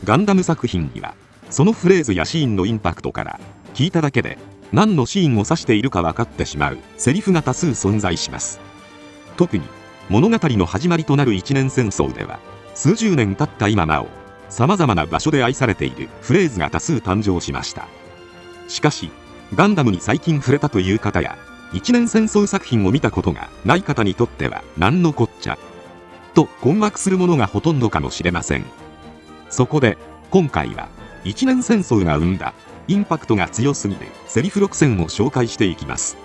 ガンダム作品にはそのフレーズやシーンのインパクトから聞いただけで何のシーンを指しているか分かってしまうセリフが多数存在します。特に物語の始まりとなる一年戦争では数十年経った今なお様々な場所で愛されているフレーズが多数誕生しました。しかしガンダムに最近触れたという方や一年戦争作品を見たことがない方にとっては何のこっちゃと困惑するものがほとんどかもしれません。そこで今回は一年戦争が生んだインパクトが強すぎるセリフ6選を紹介していきます。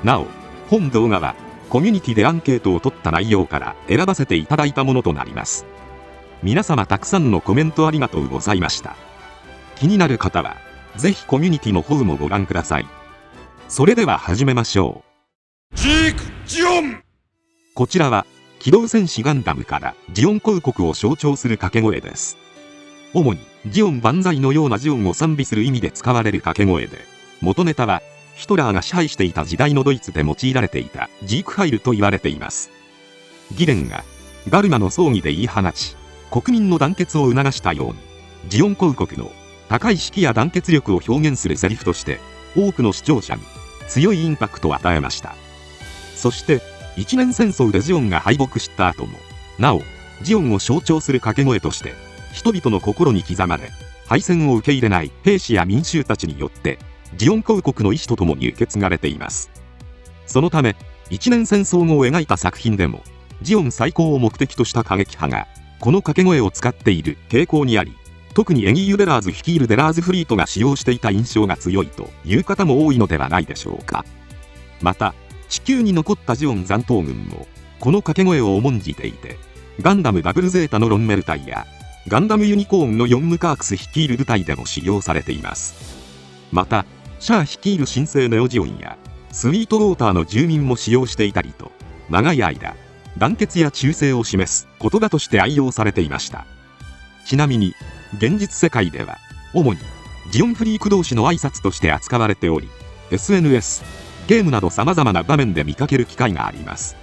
なお本動画はコミュニティでアンケートを取った内容から選ばせていただいたものとなります。皆様たくさんのコメントありがとうございました。気になる方はぜひコミュニティの方もご覧ください。それでは始めましょう。ジーク・ジオン。こちらは機動戦士ガンダムからジオン公国を象徴する掛け声です。主にジオン万歳のようなジオンを賛美する意味で使われる掛け声で、元ネタはヒトラーが支配していた時代のドイツで用いられていたジークハイルと言われています。ギレンがガルマの葬儀で言い放ち、国民の団結を促したように、ジオン公国の高い士気や団結力を表現するセリフとして多くの視聴者に強いインパクトを与えました。そして一年戦争でジオンが敗北した後もなおジオンを象徴する掛け声として人々の心に刻まれ、敗戦を受け入れない兵士や民衆たちによってジオン公国の意志とともに受け継がれています。そのため一年戦争後を描いた作品でもジオン再興を目的とした過激派がこの掛け声を使っている傾向にあり、特にエギーユ・デラーズ率いるデラーズフリートが使用していた印象が強いという方も多いのではないでしょうか。また地球に残ったジオン残党軍もこの掛け声を重んじていて、ガンダムダブルゼータのロンメル隊やガンダムユニコーンのヨンムカークス率いる部隊でも使用されています。またシャア率いる新生ネオジオンやスイートウォーターの住民も使用していたりと、長い間団結や忠誠を示す言葉として愛用されていました。ちなみに現実世界では主にジオンフリーク同士の挨拶として扱われており、 SNS、ゲームなど様々な場面で見かける機会があります。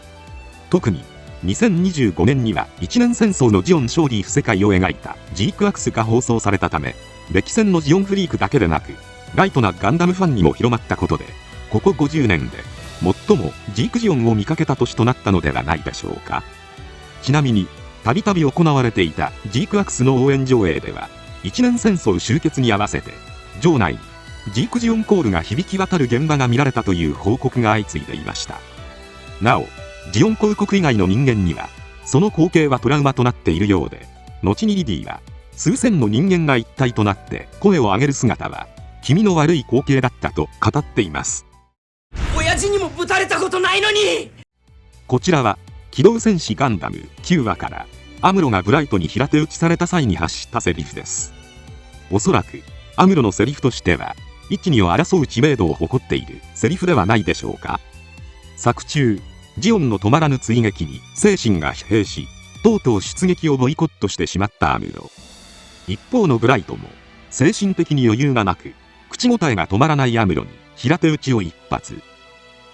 特に2025年には一年戦争のジオン勝利不世界を描いたジークアクスが放送されたため、歴戦のジオンフリークだけでなくライトなガンダムファンにも広まったことで、ここ50年で最もジークジオンを見かけた年となったのではないでしょうか。ちなみにたびたび行われていたジークアクスの応援上映では、一年戦争終結に合わせて場内にジークジオンコールが響き渡る現場が見られたという報告が相次いでいました。なおジオン公国以外の人間にはその光景はトラウマとなっているようで、後にリディは数千の人間が一体となって声を上げる姿は気味の悪い光景だったと語っています。親父にもぶたれたことないのに。こちらは機動戦士ガンダム9話からアムロがブライトに平手打ちされた際に発したセリフです。おそらくアムロのセリフとしては一二を争う知名度を誇っているセリフではないでしょうか。作中ジオンの止まらぬ追撃に精神が疲弊し、とうとう出撃をボイコットしてしまったアムロ。一方のブライトも精神的に余裕がなく口答えが止まらないアムロに平手打ちを一発。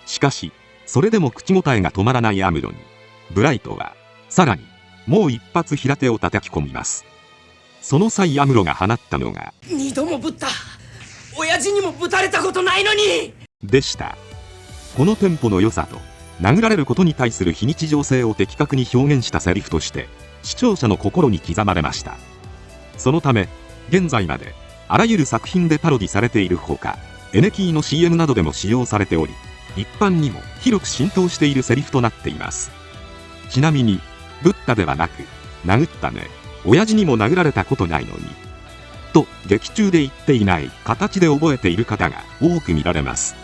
しかしそれでも口答えが止まらないアムロにブライトはさらにもう一発平手を叩き込みます。その際アムロが放ったのが二度もぶった。親父にもぶたれたことないのにでした。このテンポの良さと殴られることに対する非日常性を的確に表現したセリフとして視聴者の心に刻まれました。そのため現在まであらゆる作品でパロディされているほか、エネキーの CM などでも使用されており、一般にも広く浸透しているセリフとなっています。ちなみにブッダではなく殴ったね、親父にも殴られたことないのにと劇中で言っていない形で覚えている方が多く見られます。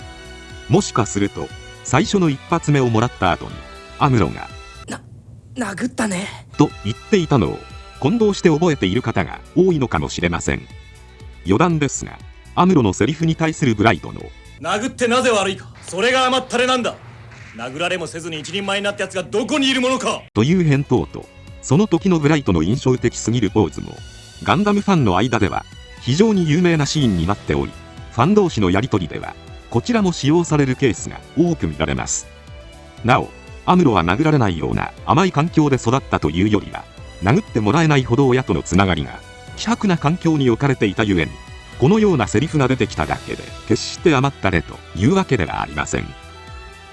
もしかすると最初の一発目をもらった後にアムロが殴ったねと言っていたのを混同して覚えている方が多いのかもしれません。余談ですが、アムロのセリフに対するブライトの殴ってなぜ悪いか、それが甘ったれなんだ。殴られもせずに一人前になったやつがどこにいるものかという返答と、その時のブライトの印象的すぎるポーズもガンダムファンの間では非常に有名なシーンになっており、ファン同士のやり取りではこちらも使用されるケースが多く見られます。なおアムロは殴られないような甘い環境で育ったというよりは、殴ってもらえないほど親とのつながりが希薄な環境に置かれていたゆえに、このようなセリフが出てきただけで決して甘ったれというわけではありません。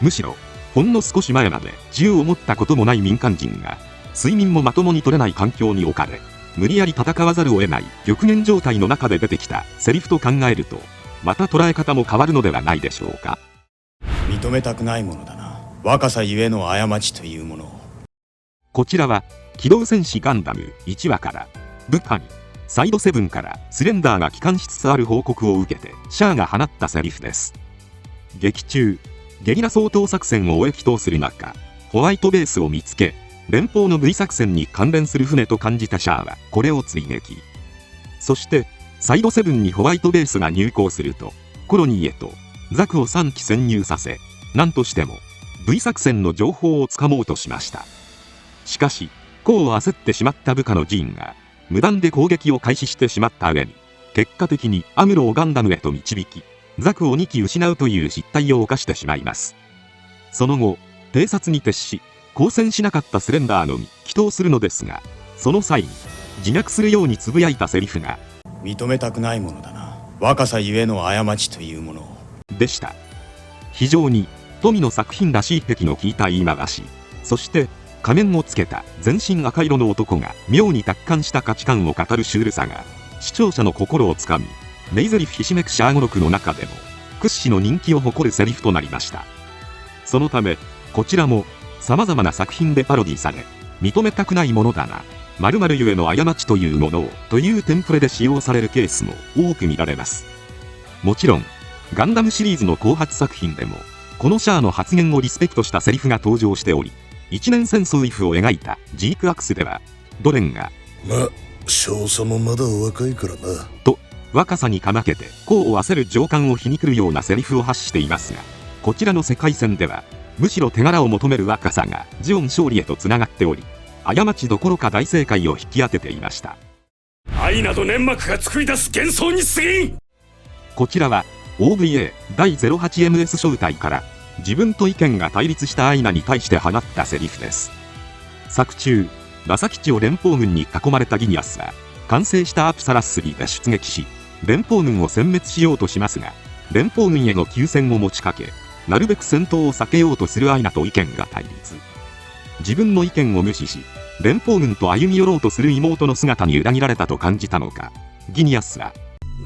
むしろほんの少し前まで銃を持ったこともない民間人が睡眠もまともに取れない環境に置かれ、無理やり戦わざるを得ない極限状態の中で出てきたセリフと考えると、また捉え方も変わるのではないでしょうか。認めたくないものだな、若さゆえの過ちというものを。こちらは機動戦士ガンダム1話から部下にサイドセブンからスレンダーが帰還しつつある報告を受けてシャアが放ったセリフです。劇中ゲリラ掃討作戦を終え帰投する中、ホワイトベースを見つけ、連邦の V 作戦に関連する船と感じたシャアはこれを追撃。そしてサイドセブンにホワイトベースが入港すると、コロニーへとザクを3機潜入させ、何としても V 作戦の情報をつかもうとしました。しかし功を焦ってしまった部下のジーンが無断で攻撃を開始してしまった上に、結果的にアムロをガンダムへと導き、ザクを2機失うという失態を犯してしまいます。その後偵察に徹し、交戦しなかったスレンダーのみ帰投するのですが、その際に自虐するようにつぶやいたセリフが、認めたくないものだな、若さゆえの過ちというものをでした。非常に富の作品らしい癖の効いた言い回し、そして仮面をつけた全身赤色の男が妙に達観した価値観を語るシュールさが視聴者の心をつかみ、名台詞ひしめくシャア語録の中でも屈指の人気を誇るセリフとなりました。そのためこちらも様々な作品でパロディされ、認めたくないものだな、〇〇ゆえの過ちというものをというテンプレで使用されるケースも多く見られます。もちろんガンダムシリーズの後発作品でもこのシャアの発言をリスペクトしたセリフが登場しており、一年戦争イフを描いたジークアクスではドレンが少佐もまだ若いからなと若さにかまけて功を焦る上官を皮肉るようなセリフを発していますが、こちらの世界線ではむしろ手柄を求める若さがジオン勝利へとつながっており、過ちどころか大正解を引き当てていました。愛など粘膜が作り出す幻想に過ぎん。こちらは OVA 第 08MS 小隊から自分と意見が対立したアイナに対して放ったセリフです。作中ラサ基地を連邦軍に囲まれたギニアスは完成したアプサラス3で出撃し、連邦軍を殲滅しようとしますが、連邦軍への休戦を持ちかけ、なるべく戦闘を避けようとするアイナと意見が対立。自分の意見を無視し連邦軍と歩み寄ろうとする妹の姿に裏切られたと感じたのか、ギニアスは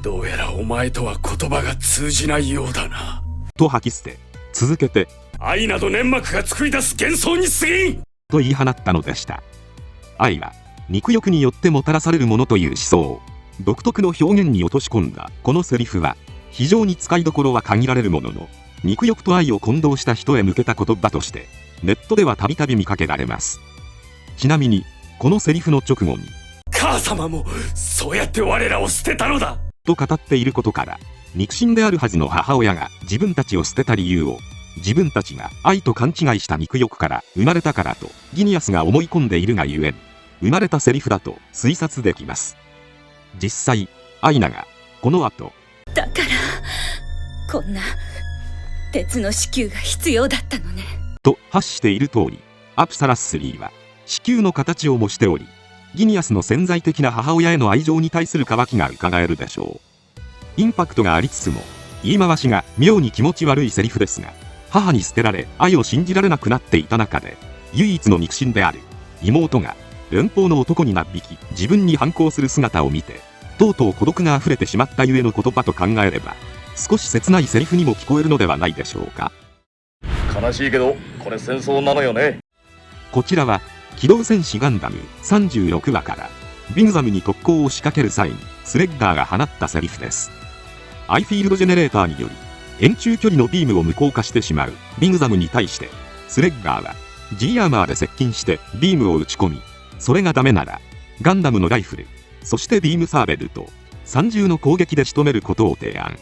どうやらお前とは言葉が通じないようだなと吐き捨て、続けて愛など粘膜が作り出す幻想に過ぎんと言い放ったのでした。愛は肉欲によってもたらされるものという思想を独特の表現に落とし込んだこのセリフは、非常に使いどころは限られるものの、肉欲と愛を混同した人へ向けた言葉としてネットではたびたび見かけられます。ちなみにこのセリフの直後に母様もそうやって我らを捨てたのだと語っていることから、肉親であるはずの母親が自分たちを捨てた理由を自分たちが愛と勘違いした肉欲から生まれたからとギニアスが思い込んでいるがゆえに生まれたセリフだと推察できます。実際アイナがこの後だからこんな鉄の子宮が必要だったのねと発している通り、アプサラス3は子宮の形を模しており、ギニアスの潜在的な母親への愛情に対する渇きが伺えるでしょう。インパクトがありつつも言い回しが妙に気持ち悪いセリフですが、母に捨てられ愛を信じられなくなっていた中で唯一の肉親である妹が連邦の男になびき自分に反抗する姿を見て、とうとう孤独が溢れてしまったゆえの言葉と考えれば、少し切ないセリフにも聞こえるのではないでしょうか。悲しいけどこれ戦争なのよね。こちらは機動戦士ガンダム36話からビグザムに特攻を仕掛ける際にスレッガーが放ったセリフです。アイフィールドジェネレーターにより遠中距離のビームを無効化してしまうビグザムに対して、スレッガーは G アーマーで接近してビームを打ち込み、それがダメならガンダムのライフル、そしてビームサーベルと三重の攻撃で仕留めることを提案。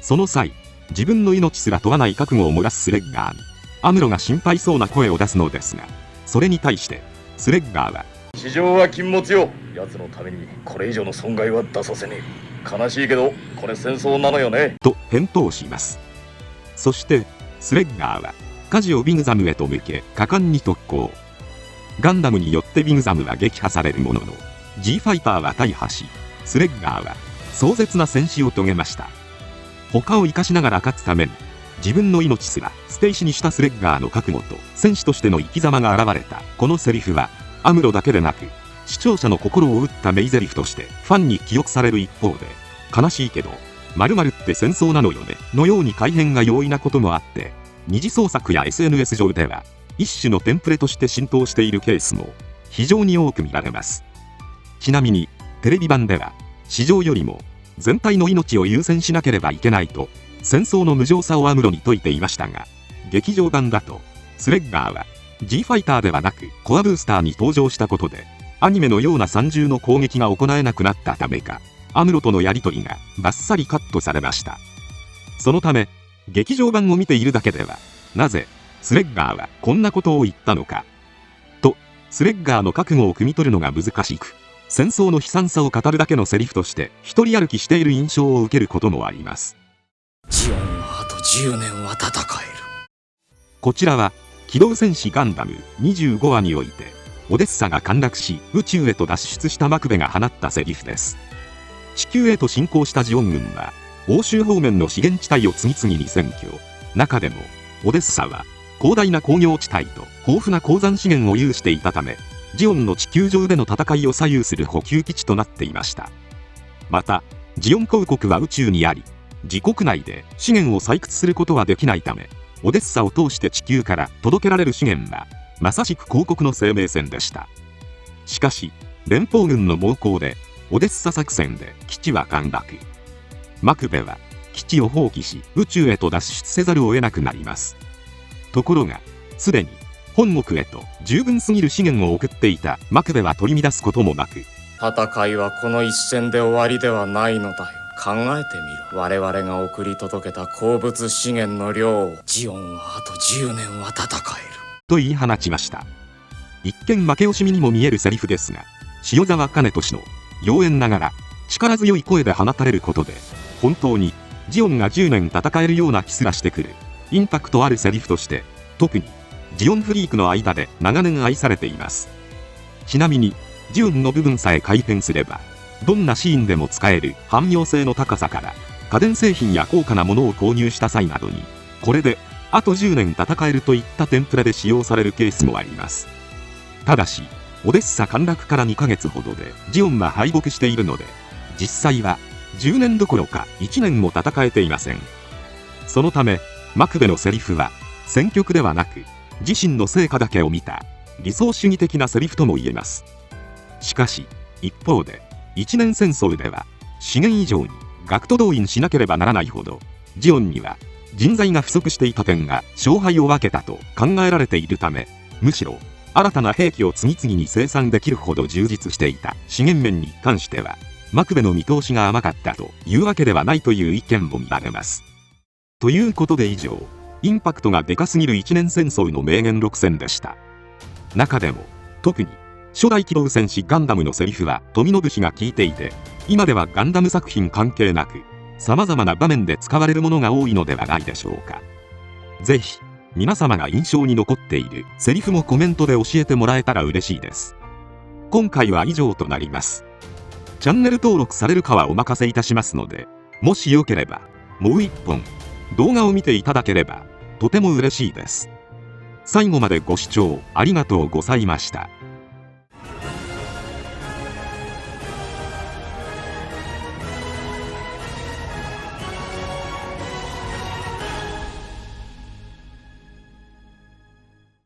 その際自分の命すら問わない覚悟を漏らすスレッガーにアムロが心配そうな声を出すのですが、それに対してスレッガーは地上は禁物よ、奴のためにこれ以上の損害は出させねえ。悲しいけどこれ戦争なのよねと返答します。そしてスレッガーは舵をビグザムへと向け果敢に特攻。ガンダムによってビグザムは撃破されるものの、G ファイターは大破し、スレッガーは壮絶な戦死を遂げました。他を生かしながら勝つために、自分の命すら捨て石にしたスレッガーの覚悟と戦士としての生き様が現れたこのセリフは、アムロだけでなく視聴者の心を打った名台詞としてファンに記憶される一方で、悲しいけど〇〇って戦争なのよねのように改変が容易なこともあって、二次創作や SNS 上では一種のテンプレとして浸透しているケースも非常に多く見られます。ちなみにテレビ版では、市場よりも全体の命を優先しなければいけないと戦争の無情さをアムロに説いていましたが、劇場版だとスレッガーは G ファイターではなくコアブースターに登場したことで、アニメのような三重の攻撃が行えなくなったためか、アムロとのやり取りがバッサリカットされました。そのため劇場版を見ているだけでは、なぜスレッガーはこんなことを言ったのかと、スレッガーの覚悟を汲み取るのが難しく、戦争の悲惨さを語るだけのセリフとして一人歩きしている印象を受けることもあります。ジオンはあと10年は戦える。こちらは機動戦士ガンダム25話において、オデッサが陥落し宇宙へと脱出したマクベが放ったセリフです。地球へと侵攻したジオン軍は欧州方面の資源地帯を次々に占拠。中でもオデッサは広大な工業地帯と豊富な鉱山資源を有していたため、ジオンの地球上での戦いを左右する補給基地となっていました。またジオン公国は宇宙にあり、自国内で資源を採掘することはできないため、オデッサを通して地球から届けられる資源はまさしく公国の生命線でした。しかし連邦軍の猛攻でオデッサ作戦で基地は陥落。マクベは基地を放棄し宇宙へと脱出せざるを得なくなります。ところがすでに本国へと十分すぎる資源を送っていたマクベは取り乱すこともなく、戦いはこの一戦で終わりではないのだよ。考えてみろ。我々が送り届けた鉱物資源の量を、ジオンはあと10年は戦えると言い放ちました。一見負け惜しみにも見えるセリフですが、塩沢兼俊の妖艶ながら力強い声で放たれることで、本当にジオンが10年戦えるような気すらしてくるインパクトあるセリフとして、特にジオンフリークの間で長年愛されています。ちなみにジオンの部分さえ改変すれば、どんなシーンでも使える汎用性の高さから、家電製品や高価なものを購入した際などに、これであと10年戦えるといったテンプレで使用されるケースもあります。ただしオデッサ陥落から2ヶ月ほどでジオンは敗北しているので、実際は10年どころか1年も戦えていません。そのためマクベのセリフは戦局ではなく自身の成果だけを見た理想主義的なセリフとも言えます。しかし一方で一年戦争では資源以上に学徒動員しなければならないほどジオンには人材が不足していた点が勝敗を分けたと考えられているため、むしろ新たな兵器を次々に生産できるほど充実していた資源面に関してはマクベの見通しが甘かったというわけではないという意見も見られます。ということで以上、インパクトがでかすぎる一年戦争の名言6選でした。中でも特に初代機動戦士ガンダムのセリフは富信氏が聞いていて、今ではガンダム作品関係なく様々な場面で使われるものが多いのではないでしょうか。ぜひ皆様が印象に残っているセリフもコメントで教えてもらえたら嬉しいです。今回は以上となります。チャンネル登録されるかはお任せいたしますので、もしよければもう一本動画を見ていただければとても嬉しいです。最後までご視聴ありがとうございました。